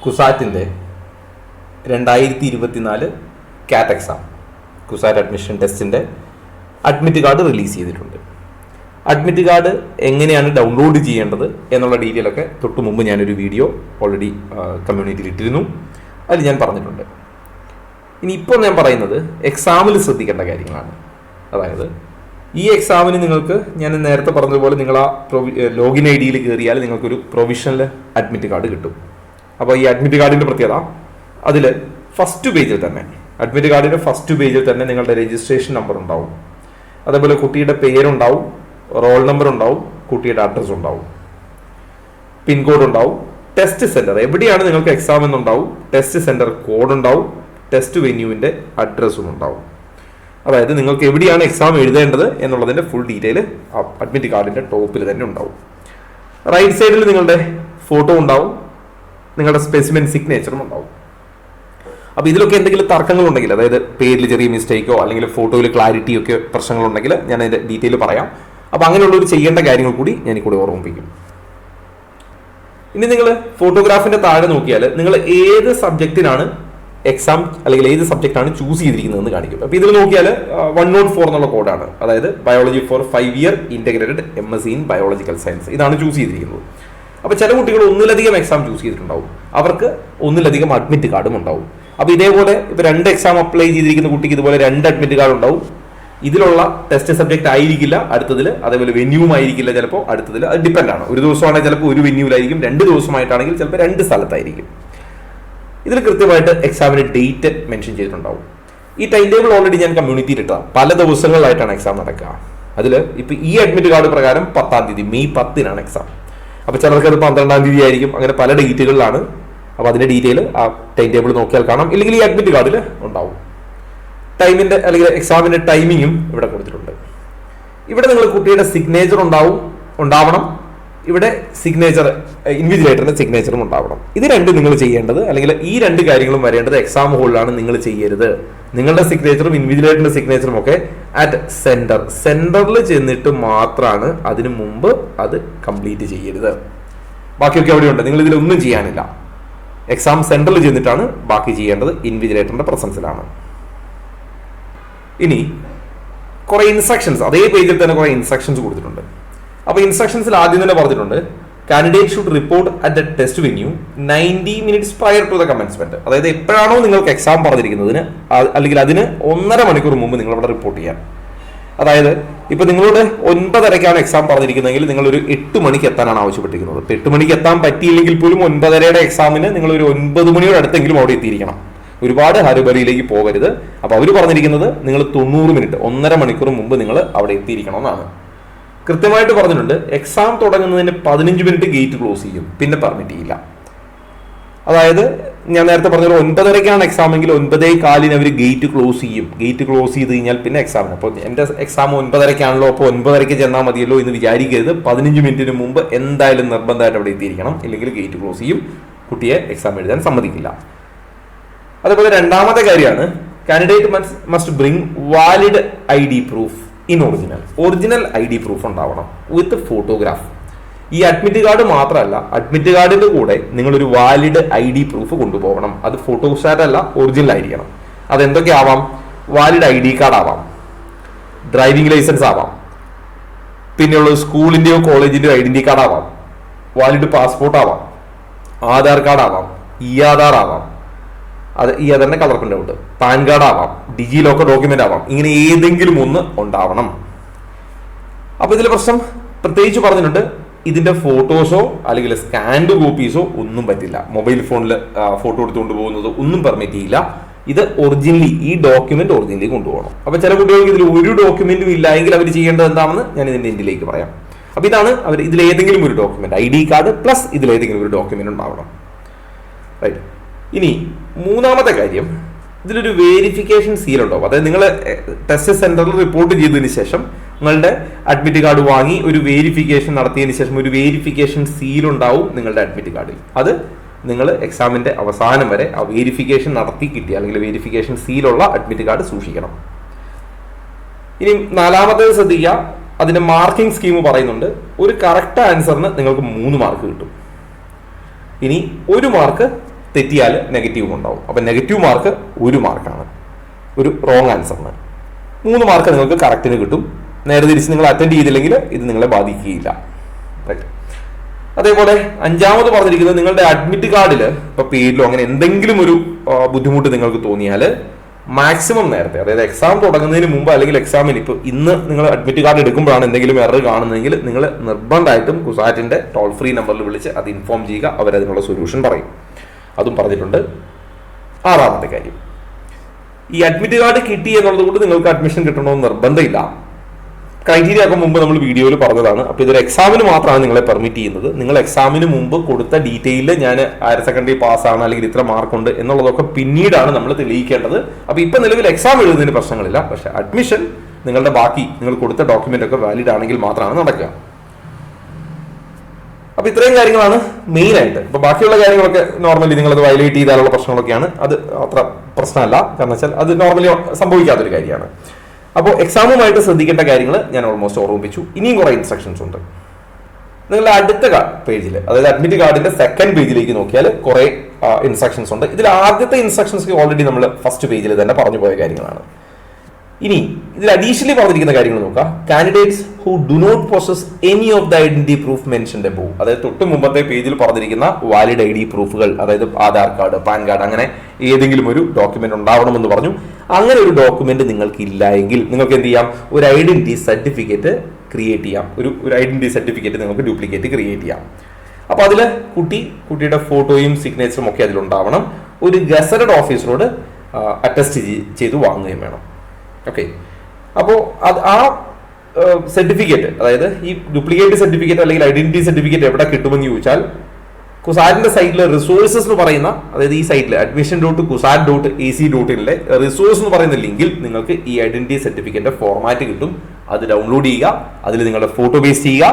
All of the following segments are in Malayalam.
കുസാറ്റിൻ്റെ 2024 കാറ്റ് എക്സാം കുസാറ്റ് അഡ്മിഷൻ ടെസ്റ്റിൻ്റെ അഡ്മിറ്റ് കാർഡ് റിലീസ് ചെയ്തിട്ടുണ്ട്. അഡ്മിറ്റ് കാർഡ് എങ്ങനെയാണ് ഡൗൺലോഡ് ചെയ്യേണ്ടത് എന്നുള്ള ഡീറ്റെയിൽ ഒക്കെ തൊട്ട് മുമ്പ് ഞാനൊരു വീഡിയോ ഓൾറെഡി കമ്മ്യൂണിറ്റിയിൽ ഇട്ടിരുന്നു. അതിൽ ഞാൻ പറഞ്ഞിട്ടുണ്ട്. ഇനിയിപ്പോൾ ഞാൻ പറയുന്നത് എക്സാമിൽ ശ്രദ്ധിക്കേണ്ട കാര്യങ്ങളാണ്. അതായത് ഈ എക്സാമിന് നിങ്ങൾക്ക് ഞാൻ നേരത്തെ പറഞ്ഞതുപോലെ നിങ്ങൾ ആ ലോഗിൻ ഐ ഡിയിൽ കയറിയാൽ നിങ്ങൾക്കൊരു പ്രൊവിഷണൽ അഡ്മിറ്റ് കാർഡ് കിട്ടും. അപ്പോൾ ഈ അഡ്മിറ്റ് കാർഡിൻ്റെ പ്രത്യേകത അതിൽ ഫസ്റ്റ് പേജിൽ തന്നെ അഡ്മിറ്റ് കാർഡിൻ്റെ ഫസ്റ്റ് പേജിൽ തന്നെ നിങ്ങളുടെ രജിസ്ട്രേഷൻ നമ്പർ ഉണ്ടാവും. അതേപോലെ കുട്ടിയുടെ പേരുണ്ടാവും, റോൾ നമ്പർ ഉണ്ടാവും, കുട്ടിയുടെ അഡ്രസ്സ് ഉണ്ടാവും, പിൻകോഡ് ഉണ്ടാവും, ടെസ്റ്റ് സെൻറ്റർ എവിടെയാണ് നിങ്ങൾക്ക് എക്സാം എന്നുണ്ടാവും, ടെസ്റ്റ് സെൻറ്റർ കോഡ് ഉണ്ടാവും, ടെസ്റ്റ് വെന്യൂവിൻ്റെ അഡ്രസ്സും ഉണ്ടാവും. അതായത് നിങ്ങൾക്ക് എവിടെയാണ് എക്സാം എഴുതേണ്ടത് എന്നുള്ളതിൻ്റെ ഫുൾ ഡീറ്റെയിൽ അഡ്മിറ്റ് കാർഡിൻ്റെ ടോപ്പിൽ തന്നെ ഉണ്ടാവും. റൈറ്റ് സൈഡിൽ നിങ്ങളുടെ ഫോട്ടോ ഉണ്ടാവും, നിങ്ങളുടെ സ്പെസിമെൻ സിഗ്നേച്ചറും ഉണ്ടാവും. അപ്പോൾ ഇതിലൊക്കെ എന്തെങ്കിലും തർക്കങ്ങളുണ്ടെങ്കിൽ, അതായത് പേരിൽ ചെറിയ മിസ്റ്റേക്കോ അല്ലെങ്കിൽ ഫോട്ടോയിൽ ക്ലാരിറ്റിയോ ഒക്കെ പ്രശ്നങ്ങളുണ്ടെങ്കിൽ ഞാൻ അതിൻ്റെ ഡീറ്റെയിൽ പറയാം. അപ്പോൾ അങ്ങനെയുള്ളവർ ചെയ്യേണ്ട കാര്യങ്ങൾ കൂടി ഞാൻ കൂടെ ഓർമ്മിപ്പിക്കും. ഇനി നിങ്ങൾ ഫോട്ടോഗ്രാഫിൻ്റെ താഴെ നോക്കിയാൽ നിങ്ങൾ ഏത് സബ്ജക്റ്റിനാണ് എക്സാം അല്ലെങ്കിൽ ഏത് സബ്ജക്റ്റാണ് ചൂസ് ചെയ്തിരിക്കുന്നതെന്ന് കാണിക്കും. അപ്പോൾ ഇതിൽ നോക്കിയാൽ 104 എന്നുള്ള കോഡാണ്. അതായത് biology for 5 year integrated MSc in biological science, ഇതാണ് ചൂസ് ചെയ്തിരിക്കുന്നത്. അപ്പോൾ ചില കുട്ടികൾ ഒന്നിലധികം എക്സാം ചൂസ് ചെയ്തിട്ടുണ്ടാവും, അവർക്ക് ഒന്നിലധികം അഡ്മിറ്റ് കാർഡും ഉണ്ടാവും. അപ്പോൾ ഇതേപോലെ ഇപ്പോൾ 2 എക്സാം അപ്ലൈ ചെയ്തിരിക്കുന്ന കുട്ടിക്ക് ഇതുപോലെ 2 അഡ്മിറ്റ് കാർഡ് ഉണ്ടാവും. ഇതിലുള്ള ടെസ്റ്റ് സബ്ജക്റ്റ് ആയിരിക്കില്ല അടുത്തതിൽ, അതേപോലെ വെന്യൂവും ആയിരിക്കില്ല ചിലപ്പോൾ അടുത്തതിൽ. അത് ഡിപ്പെൻഡ് ആണ്. ഒരു ദിവസമാണെങ്കിൽ ചിലപ്പോൾ ഒരു വെന്യൂവിലായിരിക്കും, 2 ദിവസമായിട്ടാണെങ്കിൽ ചിലപ്പോൾ 2 സ്ഥലത്തായിരിക്കും. ഇതിൽ കൃത്യമായിട്ട് എക്സാമിന് ഡേറ്റ് മെൻഷൻ ചെയ്തിട്ടുണ്ടാവും. ഈ ടൈം ടേബിൾ ഓൾറെഡി ഞാൻ കമ്മ്യൂണിറ്റിയിൽ ഇട്ടതാണ്. പല ദിവസങ്ങളിലായിട്ടാണ് എക്സാം നടക്കുക. അതിൽ ഇപ്പോൾ ഈ അഡ്മിറ്റ് കാർഡ് പ്രകാരം 10-ാം തീയതി മെയ് 10-നാണ് എക്സാം. അപ്പോൾ ചിലർക്ക് അത് 12-ാം തീയതി ആയിരിക്കും. അങ്ങനെ പല ഡേറ്റുകളിലാണ്. അപ്പോൾ അതിൻ്റെ ഡീറ്റെയിൽ ആ ടൈം ടേബിൾ നോക്കിയാൽ കാണാം. ഇല്ലെങ്കിൽ ഈ അഡ്മിറ്റ് കാർഡിൽ ഉണ്ടാവും. ടൈമിൻ്റെ അല്ലെങ്കിൽ എക്സാമിൻ്റെ ടൈമിങ്ങും ഇവിടെ കൊടുത്തിട്ടുണ്ട്. ഇവിടെ നിങ്ങൾ കുട്ടിയുടെ സിഗ്നേച്ചർ ഉണ്ടാവണം. ഇവിടെ സിഗ്നേച്ചർ ഇൻവിജിലേറ്ററിന്റെ സിഗ്നേച്ചറും ഉണ്ടാവണം. ഇത് രണ്ടും നിങ്ങൾ ചെയ്യേണ്ടത്, അല്ലെങ്കിൽ ഈ 2 കാര്യങ്ങളും വരേണ്ടത് എക്സാം ഹോളിലാണ്. നിങ്ങൾ ചെയ്യരുത്. നിങ്ങളുടെ സിഗ്നേച്ചറും ഇൻവിജിലേറ്ററിന്റെ സിഗ്നേച്ചറും ഒക്കെ അറ്റ് സെന്ററിൽ ചെന്നിട്ട് മാത്രമാണ്, അതിനു മുമ്പ് അത് കംപ്ലീറ്റ് ചെയ്യരുത്. ബാക്കിയൊക്കെ അവിടെയുണ്ട്. നിങ്ങൾ ഇതിലൊന്നും ചെയ്യാനില്ല. എക്സാം സെന്ററിൽ ചെന്നിട്ടാണ് ബാക്കി ചെയ്യേണ്ടത്. ഇൻവിജിലേറ്ററിന്റെ പ്രസൻസിലാണ്. ഇനി കുറെ ഇൻസ്ട്രക്ഷൻസ് അതേ പേജിൽ തന്നെ കുറെ ഇൻസ്ട്രക്ഷൻസ് കൊടുത്തിട്ടുണ്ട്. അപ്പോൾ ഇൻസ്ട്രക്ഷൻസിൽ ആദ്യം തന്നെ പറഞ്ഞിട്ടുണ്ട്, candidate should report at the test venue 90 minutes prior to the commencement. അതായത് എപ്പോഴാണോ നിങ്ങൾക്ക് എക്സാം പറഞ്ഞിരിക്കുന്നതിന് അല്ലെങ്കിൽ അതിന് 1.5 മണിക്കൂർ മുമ്പ് നിങ്ങൾ ഇവിടെ റിപ്പോർട്ട് ചെയ്യാം. അതായത് ഇപ്പോൾ നിങ്ങളോട് 9:30ക്കാണ് എക്സാം പറഞ്ഞിരിക്കുന്നതെങ്കിൽ നിങ്ങളൊരു 8 മണിക്ക് എത്താനാണ് ആവശ്യപ്പെട്ടിരിക്കുന്നത്. ഇപ്പോൾ 8 മണിക്ക് എത്താൻ പറ്റിയില്ലെങ്കിൽ പോലും 9:30യുടെ എക്സാമിന് നിങ്ങളൊരു 9 മണിയോട് അടുത്തെങ്കിലും അവിടെ എത്തിയിരിക്കണം. ഒരുപാട് ഹരിബറിയിലേക്ക് പോകരുത്. അപ്പോൾ അവർ പറഞ്ഞിരിക്കുന്നത് നിങ്ങൾ 90 മിനിറ്റ് 1.5 മണിക്കൂർ മുമ്പ് നിങ്ങൾ അവിടെ എത്തിയിരിക്കണമെന്നാണ്. കൃത്യമായിട്ട് പറഞ്ഞിട്ടുണ്ട്, എക്സാം തുടങ്ങുന്നതിന് 15 മിനിറ്റ് ഗേറ്റ് ക്ലോസ് ചെയ്യും, പിന്നെ പെർമിറ്റ് ചെയ്യില്ല. അതായത് ഞാൻ നേരത്തെ പറഞ്ഞത് 9:30ക്കാണ് എക്സാം എങ്കിൽ 9:15 അവർ ഗേറ്റ് ക്ലോസ് ചെയ്യും. ഗേറ്റ് ക്ലോസ് ചെയ്ത് കഴിഞ്ഞാൽ പിന്നെ എക്സാമിന്, അപ്പോൾ എൻ്റെ എക്സാം 9:30ക്കാണല്ലോ, അപ്പോൾ 9:30ക്ക് ചെന്നാൽ മതിയല്ലോ എന്ന് വിചാരിക്കരുത്. 15 മിനിറ്റിന് മുമ്പ് എന്തായാലും നിർബന്ധമായിട്ട് അവിടെ എത്തിയിരിക്കണം, ഇല്ലെങ്കിൽ ഗേറ്റ് ക്ലോസ് ചെയ്യും, കുട്ടിയെ എക്സാം എഴുതാൻ സമ്മതിക്കില്ല. അതേപോലെ രണ്ടാമത്തെ കാര്യമാണ്, candidate must bring valid ID proof in original ID proof ഉണ്ടാവണം വിത്ത് ഫോട്ടോഗ്രാഫ്. ഈ അഡ്മിറ്റ് കാർഡ് മാത്രമല്ല, അഡ്മിറ്റ് കാർഡിന്റെ കൂടെ നിങ്ങളൊരു വാലിഡ് ID പ്രൂഫ് കൊണ്ടുപോകണം. അത് ഫോട്ടോസ്റ്റാറ്റ് അല്ല, ഒറിജിനൽ ആയിരിക്കണം. അതെന്തൊക്കെ ആവാം? വാലിഡ് ID കാർഡ് ആവാം, ഡ്രൈവിംഗ് ലൈസൻസ് ആവാം, പിന്നെയുള്ളത് സ്കൂളിന്റെയോ കോളേജിന്റെയോ ഐഡന്റിറ്റി കാർഡ് ആവാം, വാലിഡ് പാസ്പോർട്ട് ആവാം, ആധാർ കാർഡ് ആവാം, ആധാർ ആവാം, അത് ആധാറിന്റെ colour print out, pan card ആവാം, ഡിജി ലോക്കർ ഡോക്യുമെന്റ് ആവാം. ഇങ്ങനെ ഏതെങ്കിലും ഒന്ന് ഉണ്ടാവണം. അപ്പൊ ഇതിലെ പ്രശ്നം പ്രത്യേകിച്ച് പറഞ്ഞിട്ടുണ്ട്, ഇതിന്റെ ഫോട്ടോസോ അല്ലെങ്കിൽ സ്കാൻഡ് കോപ്പീസോ ഒന്നും പറ്റില്ല. മൊബൈൽ ഫോണിൽ ഫോട്ടോ എടുത്തുകൊണ്ട് പോകുന്നത് ഒന്നും പെർമിറ്റ് ചെയ്യില്ല. ഇത് ഒറിജിനലി ഈ ഡോക്യുമെന്റ് ഒറിജിനലി കൊണ്ടുപോകണം. അപ്പൊ ചില കുട്ടികൾക്ക് ഇതിൽ ഒരു ഡോക്യുമെന്റും ഇല്ല എങ്കിൽ അവർ ചെയ്യേണ്ടത് എന്താണെന്ന് ഞാൻ ഇതിന്റെ എൻഡിലേക്ക് പറയാം. അപ്പൊ ഇതാണ് അവർ ഇതിലേതെങ്കിലും ഒരു ഡോക്യുമെന്റ്, ID കാർഡ് പ്ലസ് ഇതിലേതെങ്കിലും ഒരു ഡോക്യുമെന്റ് ഉണ്ടാവണം. റൈറ്റ്. ഇനി മൂന്നാമത്തെ കാര്യം, ഇതിലൊരു വേരിഫിക്കേഷൻ സീൽ ഉണ്ടാവും. അതായത് നിങ്ങൾ ടെസ്റ്റ് സെന്ററിൽ റിപ്പോർട്ട് ചെയ്തതിന് ശേഷം നിങ്ങളുടെ അഡ്മിറ്റ് കാർഡ് വാങ്ങി ഒരു വേരിഫിക്കേഷൻ നടത്തിയതിന് ശേഷം ഒരു വേരിഫിക്കേഷൻ സീൽ ഉണ്ടാവും നിങ്ങളുടെ അഡ്മിറ്റ് കാർഡിൽ. അത് നിങ്ങൾ എക്സാമിന്റെ അവസാനം വരെ ആ വേരിഫിക്കേഷൻ നടത്തി കിട്ടിയ അല്ലെങ്കിൽ വേരിഫിക്കേഷൻ സീലുള്ള അഡ്മിറ്റ് കാർഡ് സൂക്ഷിക്കണം. ഇനി നാലാമത്തേത് ശ്രദ്ധിക്കുക, അതിന്റെ മാർക്കിംഗ് സ്കീം പറയുന്നുണ്ട്. ഒരു കറക്റ്റ് ആൻസറിന് നിങ്ങൾക്ക് 3 മാർക്ക് കിട്ടും. ഇനി 1 മാർക്ക് തെറ്റിയാൽ നെഗറ്റീവും ഉണ്ടാവും. അപ്പം നെഗറ്റീവ് മാർക്ക് 1 മാർക്കാണ് ഒരു റോങ് ആൻസറിന്. 3 മാർക്ക് നിങ്ങൾക്ക് കറക്റ്റിന് കിട്ടും. നേരെ തിരിച്ച് നിങ്ങൾ അറ്റൻഡ് ചെയ്തില്ലെങ്കിൽ ഇത് നിങ്ങളെ ബാധിക്കുകയില്ല. റൈറ്റ്. അതേപോലെ 5ാമത് പറഞ്ഞിരിക്കുന്നത് നിങ്ങളുടെ അഡ്മിറ്റ് കാർഡിൽ ഇപ്പോൾ പേരിലോ അങ്ങനെ എന്തെങ്കിലും ഒരു ബുദ്ധിമുട്ട് നിങ്ങൾക്ക് തോന്നിയാൽ മാക്സിമം നേരത്തെ, അതായത് എക്സാം തുടങ്ങുന്നതിന് മുമ്പ് അല്ലെങ്കിൽ എക്സാമിന് ഇപ്പോൾ ഇന്ന് നിങ്ങൾ അഡ്മിറ്റ് കാർഡ് എടുക്കുമ്പോഴാണ് എന്തെങ്കിലും എറർ കാണുന്നതെങ്കിൽ നിങ്ങൾ നിർബന്ധമായിട്ടും കുസാറ്റിന്റെ ടോൾ ഫ്രീ നമ്പറിൽ വിളിച്ച് അത് ഇൻഫോം ചെയ്യുക. അവരതിനുള്ള സൊല്യൂഷൻ പറയും. അതും പറഞ്ഞിട്ടുണ്ട്. 6ാമത്തെ കാര്യം, ഈ അഡ്മിറ്റ് കാർഡ് കിട്ടി എന്നുള്ളത് കൊണ്ട് നിങ്ങൾക്ക് അഡ്മിഷൻ കിട്ടണമെന്ന് നിർബന്ധമില്ല. ക്രൈറ്റീരിയ ഒക്കെ മുമ്പ് നമ്മൾ വീഡിയോയിൽ പറഞ്ഞതാണ്. അപ്പോൾ ഇതൊരു എക്സാമിന് മാത്രമാണ് നിങ്ങളെ പെർമിറ്റ് ചെയ്യുന്നത്. നിങ്ങൾ എക്സാമിന് മുമ്പ് കൊടുത്ത ഡീറ്റെയിൽ ഞാൻ ഹയർ സെക്കൻഡറി പാസ്സാണ് അല്ലെങ്കിൽ ഇത്ര മാർക്കുണ്ട് എന്നുള്ളതൊക്കെ പിന്നീടാണ് നമ്മൾ തെളിയിക്കേണ്ടത്. അപ്പോൾ ഇപ്പം നിലവിൽ എക്സാം എഴുതുന്നതിന് പ്രശ്നങ്ങളില്ല. പക്ഷേ അഡ്മിഷൻ നിങ്ങളുടെ ബാക്കി നിങ്ങൾ കൊടുത്ത ഡോക്യുമെന്റ് ഒക്കെ വാലിഡ് ആണെങ്കിൽ മാത്രമാണ് നടക്കുക. അപ്പോൾ ഇത്രയും കാര്യങ്ങളാണ് മെയിൻ ആയിട്ട്. ഇപ്പോൾ ബാക്കിയുള്ള കാര്യങ്ങളൊക്കെ നോർമലി നിങ്ങളത് വയലേറ്റ് ചെയ്താലുള്ള പ്രശ്നങ്ങളൊക്കെയാണ്. അത് അത്ര പ്രശ്നമല്ല. കാരണം വെച്ചാൽ അത് നോർമലി സംഭവിക്കാത്തൊരു കാര്യമാണ്. അപ്പോൾ എക്സാമുമായിട്ട് ശ്രദ്ധിക്കേണ്ട കാര്യങ്ങൾ ഞാൻ ഓൾമോസ്റ്റ് ഓർമ്മിപ്പിച്ചു. ഇനിയും കുറേ ഇൻസ്ട്രക്ഷൻസ് ഉണ്ട്. നിങ്ങളുടെ അടുത്ത പേജിൽ, അതായത് അഡ്മിറ്റ് കാർഡിന്റെ സെക്കൻഡ് പേജിലേക്ക് നോക്കിയാൽ കുറേ ഇൻസ്ട്രക്ഷൻസ് ഉണ്ട്. ഇതിൽ ആദ്യത്തെ ഇൻസ്ട്രക്ഷൻസ് ഓൾറെഡി നമ്മൾ ഫസ്റ്റ് പേജിൽ തന്നെ പറഞ്ഞു പോയ കാര്യങ്ങളാണ്. ഇനി ഇതിൽ അഡീഷണലി പറഞ്ഞിരിക്കുന്ന കാര്യങ്ങൾ നോക്കാം. Candidates who do not possess any of the identity proof mentioned above, അതായത് തൊട്ട് മുമ്പത്തെ പേജിൽ പറഞ്ഞിരിക്കുന്ന വാലിഡ് ഐ ഡി പ്രൂഫുകൾ, അതായത് ആധാർ കാർഡ്, പാൻ കാർഡ്, അങ്ങനെ ഏതെങ്കിലും ഒരു ഡോക്യുമെന്റ് ഉണ്ടാവണമെന്ന് പറഞ്ഞു. അങ്ങനെ ഒരു ഡോക്യുമെന്റ് നിങ്ങൾക്ക് ഇല്ല എങ്കിൽ നിങ്ങൾക്ക് എന്ത് ചെയ്യാം? ഒരു ഐഡന്റിറ്റി സർട്ടിഫിക്കറ്റ് ക്രിയേറ്റ് ചെയ്യാം. ഒരു ഐഡന്റിറ്റി സർട്ടിഫിക്കറ്റ് നിങ്ങൾക്ക് ഡ്യൂപ്ലിക്കേറ്റ് ക്രിയേറ്റ് ചെയ്യാം. അപ്പോൾ അതിൽ കുട്ടിയുടെ ഫോട്ടോയും സിഗ്നേച്ചറും ഒക്കെ അതിലുണ്ടാവണം. ഒരു ഗസറ്റഡ് ഓഫീസറോട് അറ്റസ്റ്റ് ചെയ്ത് വാങ്ങുകയും വേണം. ഓക്കെ. അപ്പോൾ ആ സർട്ടിഫിക്കറ്റ്, അതായത് ഈ ഡ്യൂപ്ലിക്കേറ്റ് സർട്ടിഫിക്കറ്റ് അല്ലെങ്കിൽ ഐഡന്റിറ്റി സർട്ടിഫിക്കറ്റ് എവിടെ കിട്ടുമെന്ന് ചോദിച്ചാൽ കുസാറ്റിന്റെ സൈറ്റിൽ റിസോഴ്സസ് എന്ന് പറയുന്ന, അതായത് ഈ സൈറ്റിൽ admission.kusat.ac.in റിസോഴ്സ് എന്ന് പറയുന്ന ലിങ്കിൽ നിങ്ങൾക്ക് ഈ ഐഡന്റിറ്റി സർട്ടിഫിക്കറ്റിന്റെ ഫോർമാറ്റ് കിട്ടും. അത് ഡൗൺലോഡ് ചെയ്യുക, അതിൽ നിങ്ങളുടെ ഫോട്ടോ പേസ്റ്റ് ചെയ്യുക,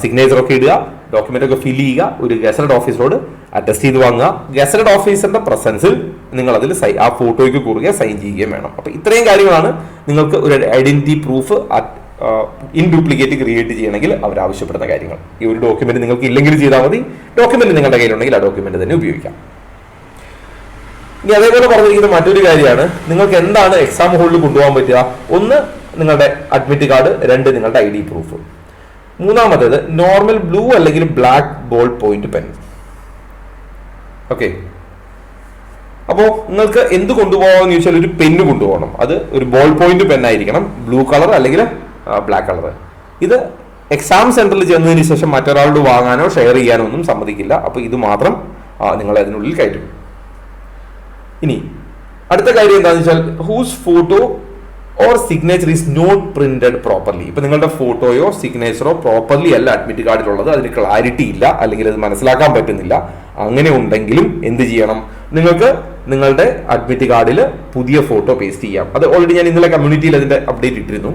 സിഗ്നേച്ചർ ഒക്കെ ഇടുക, ഡോക്യുമെന്റ് ഒക്കെ ഫിൽ ചെയ്യുക, ഒരു ഗസറ്റഡ് ഓഫീസറോട് അറ്റസ്റ്റ് ചെയ്ത് വാങ്ങുക. ഗസറ്റഡ് ഓഫീസറിന്റെ പ്രസൻസിൽ നിങ്ങൾ അതിൽ ആ ഫോട്ടോയ്ക്ക് കുറുകെ സൈൻ ചെയ്യുകയും വേണം. അപ്പൊ ഇത്രയും കാര്യങ്ങളാണ് നിങ്ങൾക്ക് ഒരു identity proof in duplicate create ചെയ്യണമെങ്കിൽ അവർ ആവശ്യപ്പെടുന്ന കാര്യങ്ങൾ. ഈ ഒരു ഡോക്യുമെന്റ് നിങ്ങൾക്ക് ഇല്ലെങ്കിൽ ചെയ്താൽ മതി. ഡോക്യുമെന്റ് നിങ്ങളുടെ കയ്യിലുണ്ടെങ്കിൽ ആ ഡോക്യുമെന്റ് തന്നെ ഉപയോഗിക്കാം. ഇനി അതേപോലെ പറഞ്ഞിരിക്കുന്ന മറ്റൊരു കാര്യമാണ്, നിങ്ങൾക്ക് എന്താണ് എക്സാം ഹോളിൽ കൊണ്ടുപോകാൻ പറ്റുക? 1 നിങ്ങളുടെ അഡ്മിറ്റ് കാർഡ്, 2 നിങ്ങളുടെ ID പ്രൂഫ്, 3ാമത്തേത് നോർമൽ ബ്ലൂ അല്ലെങ്കിൽ black ball point pen. Okay. അപ്പോൾ നിങ്ങൾക്ക് എന്ത് കൊണ്ടുപോകാമെന്ന് ചോദിച്ചാൽ ഒരു പെന്ന് കൊണ്ടുപോകണം. അത് ഒരു ബോൾ പോയിന്റ് പെൻ ആയിരിക്കണം, ബ്ലൂ കളർ അല്ലെങ്കിൽ ബ്ലാക്ക് കളർ. ഇത് എക്സാം സെന്ററിൽ ചെന്നതിന് ശേഷം മറ്റൊരാളോട് വാങ്ങാനോ ഷെയർ ചെയ്യാനോ ഒന്നും സമ്മതിക്കില്ല. അപ്പോൾ ഇത് മാത്രം നിങ്ങൾ അതിനുള്ളിൽ കയറ്റും. ഇനി അടുത്ത കാര്യം എന്താണെന്ന് വെച്ചാൽ whose photo or signature is not printed properly. ഇപ്പൊ നിങ്ങളുടെ ഫോട്ടോയോ സിഗ്നേച്ചറോ പ്രോപ്പർലി അല്ല അഡ്മിറ്റ് കാർഡിലുള്ളത്, അതിന് ക്ലാരിറ്റി ഇല്ല അല്ലെങ്കിൽ അത് മനസ്സിലാക്കാൻ പറ്റുന്നില്ല. അങ്ങനെ ഉണ്ടെങ്കിലും എന്ത് ചെയ്യണം? നിങ്ങൾക്ക് നിങ്ങളുടെ അഡ്മിറ്റ് കാർഡിൽ പുതിയ ഫോട്ടോ പേസ്റ്റ് ചെയ്യാം. അത് ഓൾറെഡി ഞാൻ ഇന്നലെ കമ്മ്യൂണിറ്റിയിൽ അതിന്റെ അപ്ഡേറ്റ് ഇട്ടിരുന്നു.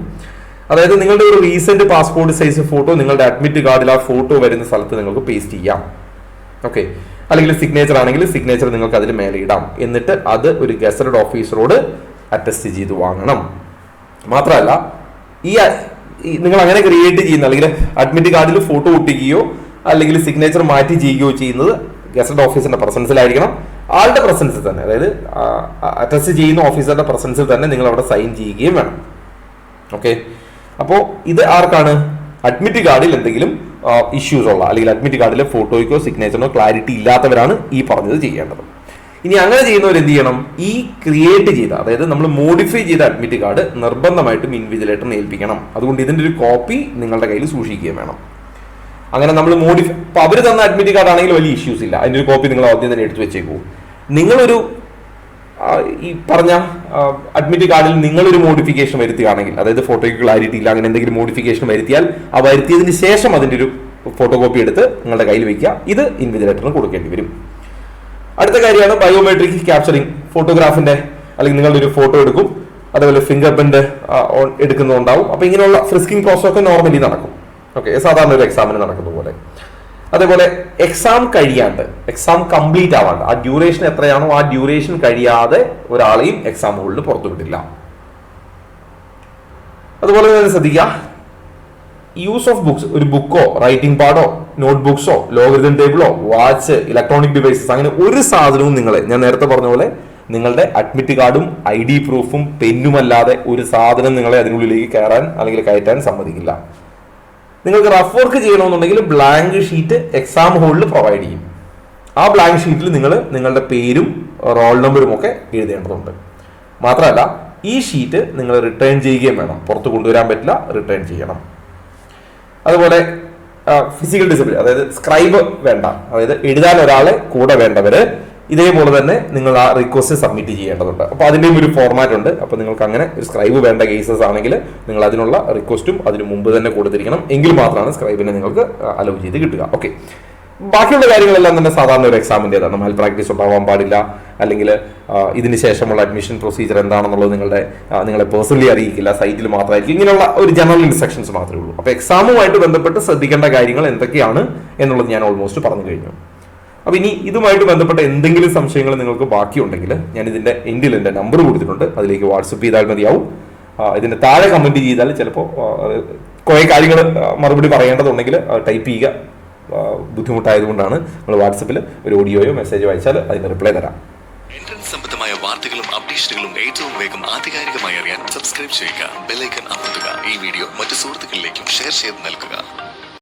അതായത് നിങ്ങളുടെ ഒരു റീസെന്റ് പാസ്പോർട്ട് സൈസ് ഫോട്ടോ നിങ്ങളുടെ അഡ്മിറ്റ് കാർഡിൽ ആ ഫോട്ടോ വരുന്ന സ്ഥലത്ത് നിങ്ങൾക്ക് പേസ്റ്റ് ചെയ്യാം. ഓക്കെ. അല്ലെങ്കിൽ സിഗ്നേച്ചർ ആണെങ്കിൽ സിഗ്നേച്ചർ നിങ്ങൾക്ക് അതിൽ മേലെ ഇടാം. എന്നിട്ട് അത് ഒരു ഗസറ്റഡ് ഓഫീസറോട് അറ്റസ്റ്റ് ചെയ്ത് വാങ്ങണം. മാത്രമല്ല ഈ നിങ്ങൾ അങ്ങനെ ക്രിയേറ്റ് ചെയ്യുന്ന അല്ലെങ്കിൽ അഡ്മിറ്റ് കാർഡിൽ ഫോട്ടോ ഒട്ടിക്കുകയോ അല്ലെങ്കിൽ സിഗ്നേച്ചർ മാറ്റി ചെയ്യുകയോ ചെയ്യുന്നത് ഗസറ്റഡ് ഓഫീസറിന്റെ പ്രസൻസിലായിരിക്കണം. ആളുടെ പ്രസൻസിൽ തന്നെ, അതായത് അറ്റസ്റ്റ് ചെയ്യുന്ന ഓഫീസറുടെ പ്രസൻസിൽ തന്നെ നിങ്ങൾ അവിടെ സൈൻ ചെയ്യുകയും വേണം. ഓക്കെ. അപ്പോൾ ഇത് ആർക്കാണ്? അഡ്മിറ്റ് കാർഡിൽ എന്തെങ്കിലും ഇഷ്യൂസ് ഉള്ള അല്ലെങ്കിൽ അഡ്മിറ്റ് കാർഡിലെ ഫോട്ടോയ്ക്കോ സിഗ്നേച്ചറിനോ ക്ലാരിറ്റി ഇല്ലാത്തവരാണ് ഈ പറഞ്ഞത് ചെയ്യേണ്ടത്. ഇനി അങ്ങനെ ചെയ്യുന്നവർ എന്ത് ചെയ്യണം? ഈ ക്രിയേറ്റ് ചെയ്ത, അതായത് നമ്മൾ മോഡിഫൈ ചെയ്ത അഡ്മിറ്റ് കാർഡ് നിർബന്ധമായിട്ടും ഇൻവിജിലേറ്ററിനെ ഏൽപ്പിക്കണം. അതുകൊണ്ട് ഇതിന്റെ ഒരു കോപ്പി നിങ്ങളുടെ കയ്യിൽ സൂക്ഷിക്കുകയും വേണം. അങ്ങനെ നമ്മൾ മോഡിഫൈ, ഇപ്പൊ അവർ തന്ന അഡ്മിറ്റ് കാർഡ് ആണെങ്കിൽ വലിയ ഇഷ്യൂസ് ഇല്ല, അതിന്റെ ഒരു കോപ്പി നിങ്ങൾ ആദ്യം തന്നെ എടുത്തു വെച്ചേക്കൂ. നിങ്ങളൊരു ഈ പറഞ്ഞ അഡ്മിറ്റ് കാർഡിൽ നിങ്ങളൊരു മോഡിഫിക്കേഷൻ വരുത്തുകയാണെങ്കിൽ, അതായത് ഫോട്ടോയ്ക്ക് ക്ലാരിറ്റി ഇല്ല, അങ്ങനെ എന്തെങ്കിലും മോഡിഫിക്കേഷൻ വരുത്തിയാൽ ആ വരുത്തിയതിന് ശേഷം അതിന്റെ ഒരു ഫോട്ടോ കോപ്പി എടുത്ത് നിങ്ങളുടെ കയ്യിൽ വെക്കുക. ഇത് ഇൻവിജിലേറ്ററിന് കൊടുക്കേണ്ടി വരും. അടുത്ത കാര്യമാണ് ബയോമെട്രിക് ക്യാപ്ചറിങ്. ഫോട്ടോഗ്രാഫിന്റെ അല്ലെങ്കിൽ നിങ്ങളുടെ ഒരു ഫോട്ടോ എടുക്കും, അതേപോലെ ഫിംഗർ പ്രിന്റ് എടുക്കുന്നുണ്ടാവും. അപ്പൊ ഇങ്ങനെയുള്ള ഫ്രിസ്കിംഗ് പ്രോസസ് ഒക്കെ നോർമലി നടക്കും. ഓക്കെ, സാധാരണ ഒരു എക്സാമിന് നടക്കുന്ന പോലെ. അതേപോലെ എക്സാം കഴിയാണ്ട്, എക്സാം കംപ്ലീറ്റ് ആവാണ്ട്, ആ ഡ്യൂറേഷൻ എത്രയാണോ ആ ഡ്യൂറേഷൻ കഴിയാതെ ഒരാളെയും എക്സാം ഹോളിൽ പുറത്തുവിട്ടില്ല. അതുപോലെ തന്നെ ശ്രദ്ധിക്കുക, യൂസ് ഓഫ് ബുക്സ്, ഒരു ബുക്കോ റൈറ്റിംഗ് പാഡോ നോട്ട് ബുക്സോ ലോഗരിതം ടേബിളോ വാച്ച് ഇലക്ട്രോണിക് ഡിവൈസസ് അങ്ങനെ ഒരു സാധനവും ഞാൻ നേരത്തെ പറഞ്ഞ പോലെ നിങ്ങളുടെ അഡ്മിറ്റ് കാർഡും ID പ്രൂഫും പെന്നും അല്ലാതെ ഒരു സാധനം നിങ്ങളെ അതിനുള്ളിലേക്ക് കയറാൻ അല്ലെങ്കിൽ കയറ്റാൻ സമ്മതിക്കില്ല. നിങ്ങൾക്ക് റഫ് വർക്ക് ചെയ്യണമെന്നുണ്ടെങ്കിൽ ബ്ലാങ്ക് ഷീറ്റ് എക്സാം ഹോളിൽ പ്രൊവൈഡ് ചെയ്യും. ആ ബ്ലാങ്ക് ഷീറ്റിൽ നിങ്ങൾ നിങ്ങളുടെ പേരും റോൾ നമ്പറും ഒക്കെ എഴുതേണ്ടതുണ്ട്. മാത്രമല്ല ഈ ഷീറ്റ് നിങ്ങൾ റിട്ടേൺ ചെയ്യുകയും വേണം. പുറത്ത് കൊണ്ടുവരാൻ പറ്റില്ല, റിട്ടേൺ ചെയ്യണം. അതുപോലെ ഫിസിക്കൽ ഡിസബിലിറ്റി, അതായത് സ്ക്രൈബ് വേണ്ട, അതായത് എഴുതാൻ ഒരാളെ കൂടെ വേണ്ടവര് ഇതേപോലെ തന്നെ നിങ്ങൾ ആ റിക്വസ്റ്റ് സബ്മിറ്റ് ചെയ്യേണ്ടതുണ്ട്. അപ്പോൾ അതിൻ്റെയും ഒരു ഫോർമാറ്റ് ഉണ്ട്. അപ്പോൾ നിങ്ങൾക്ക് അങ്ങനെ ഒരു സ്ക്രൈബ് വേണ്ട കേസസ് ആണെങ്കിൽ നിങ്ങൾ അതിനുള്ള റിക്വസ്റ്റും അതിന് മുമ്പ് തന്നെ കൊടുത്തിരിക്കണം. എങ്കിൽ മാത്രമാണ് സ്ക്രൈബിനെ നിങ്ങൾക്ക് അലോ ചെയ്ത് കിട്ടുക. ഓക്കെ, ബാക്കിയുള്ള കാര്യങ്ങളെല്ലാം തന്നെ സാധാരണ ഒരു എക്സാമിൻ്റെതാണ്. മാൽ പ്രാക്ടീസ് ഉണ്ടാവാൻ പാടില്ല, അല്ലെങ്കിൽ ഇതിന് ശേഷമുള്ള അഡ്മിഷൻ പ്രൊസീജിയർ എന്താണെന്നുള്ളത് നിങ്ങളെ പേഴ്സണലി അറിയിക്കില്ല, സൈറ്റിൽ മാത്രമായിരിക്കും. ഇങ്ങനെയുള്ള ഒരു ജനറൽ ഇൻസ്ട്രക്ഷൻസ് മാത്രമേ ഉള്ളൂ. അപ്പോൾ എക്സാമുമായിട്ട് ബന്ധപ്പെട്ട് ശ്രദ്ധിക്കേണ്ട കാര്യങ്ങൾ എന്തൊക്കെയാണ് എന്നുള്ളത് ഞാൻ ഓൾമോസ്റ്റ് പറഞ്ഞു കഴിഞ്ഞു. അപ്പോൾ ഇനി ഇതുമായിട്ട് ബന്ധപ്പെട്ട എന്തെങ്കിലും സംശയങ്ങൾ നിങ്ങൾക്ക് ബാക്കിയുണ്ടെങ്കിൽ ഞാൻ ഇതിൻ്റെ എൻഡിൽ എൻ്റെ നമ്പർ കൊടുത്തിട്ടുണ്ട്, അതിലേക്ക് വാട്സപ്പ് ചെയ്താൽ മതിയാവും. ഇതിൻ്റെ താഴെ കമൻറ്റ് ചെയ്താൽ ചിലപ്പോൾ കുറേ കാര്യങ്ങൾ മറുപടി പറയേണ്ടതുണ്ടെങ്കിൽ ടൈപ്പ് ചെയ്യുക. ബുദ്ധിമുട്ടായതുകൊണ്ടാണ് നിങ്ങൾ വാട്സപ്പിൽ ഒരു ഓഡിയോയോ മെസ്സേജോ അയച്ചാൽ അതിന് റിപ്ലൈ തരാം. എൻട്രൻസ് സംബന്ധമായ വാർത്തകളും അപ്ഡേഷനുകളും ഏറ്റവും വേഗം ആധികാരികമായി അറിയാൻ സബ്സ്ക്രൈബ് ചെയ്യുക, ബെൽ ഐക്കൺ അമർത്തുക. ഈ വീഡിയോ മറ്റു സുഹൃത്തുക്കളിലേക്കും ഷെയർ ചെയ്ത് നൽകുക.